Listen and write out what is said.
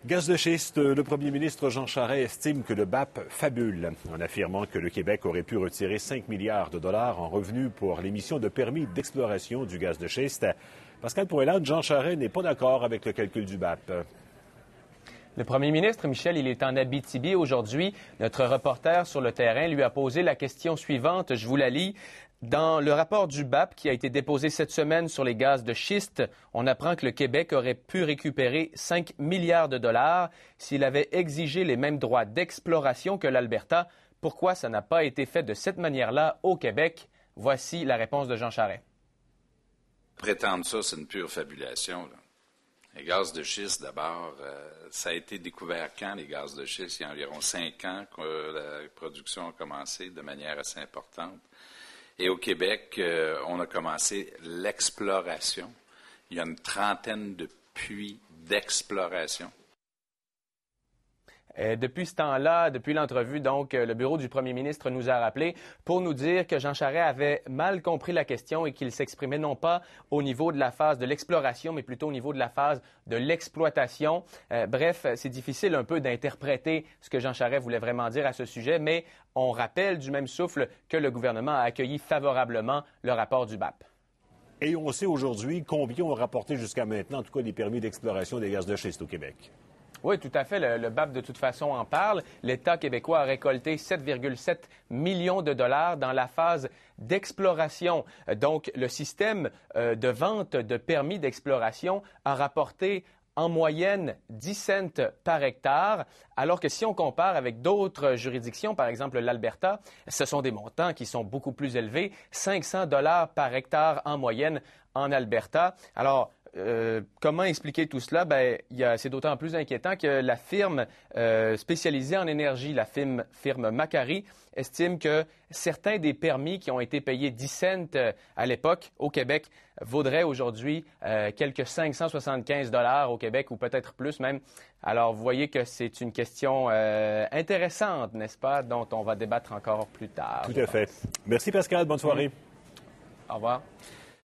Gaz de schiste, le premier ministre Jean Charest estime que le BAP fabule en affirmant que le Québec aurait pu retirer 5 milliards de dollars en revenus pour l'émission de permis d'exploration du gaz de schiste. Pascal Poilâne, Jean Charest n'est pas d'accord avec le calcul du BAP. Le premier ministre, Michel, il est en Abitibi aujourd'hui. Notre reporter sur le terrain lui a posé la question suivante. Je vous la lis. Dans le rapport du BAP qui a été déposé cette semaine sur les gaz de schiste, on apprend que le Québec aurait pu récupérer 5 milliards de dollars s'il avait exigé les mêmes droits d'exploration que l'Alberta. Pourquoi ça n'a pas été fait de cette manière-là au Québec? Voici la réponse de Jean Charest. Prétendre ça, c'est une pure fabulation, là. Les gaz de schiste, d'abord, ça a été découvert quand, les gaz de schiste? Il y a environ 5 ans que la production a commencé de manière assez importante. Et au Québec, on a commencé l'exploration. Il y a une trentaine de puits d'exploration. Depuis ce temps-là, depuis l'entrevue, donc, le bureau du premier ministre nous a rappelé pour nous dire que Jean Charest avait mal compris la question et qu'il s'exprimait non pas au niveau de la phase de l'exploration, mais plutôt au niveau de la phase de l'exploitation. Bref, c'est difficile un peu d'interpréter ce que Jean Charest voulait vraiment dire à ce sujet, mais on rappelle du même souffle que le gouvernement a accueilli favorablement le rapport du BAP. Et on sait aujourd'hui combien ont rapporté jusqu'à maintenant, en tout cas, les permis d'exploration des gaz de schiste au Québec. Oui, tout à fait. Le BAP, de toute façon, en parle. L'État québécois a récolté 7,7 millions de dollars dans la phase d'exploration. Donc, le système de vente de permis d'exploration a rapporté en moyenne 10 cents par hectare, alors que si on compare avec d'autres juridictions, par exemple l'Alberta, ce sont des montants qui sont beaucoup plus élevés, 500 dollars par hectare en moyenne en Alberta. Alors, comment expliquer tout cela? C'est d'autant plus inquiétant que la firme spécialisée en énergie, la firme Macquarie, estime que certains des permis qui ont été payés 10 cents à l'époque au Québec vaudraient aujourd'hui quelques 575 dollars au Québec ou peut-être plus même. Alors, vous voyez que c'est une question intéressante, n'est-ce pas, dont on va débattre encore plus tard. Tout à fait. Merci Pascal, bonne soirée. Au revoir.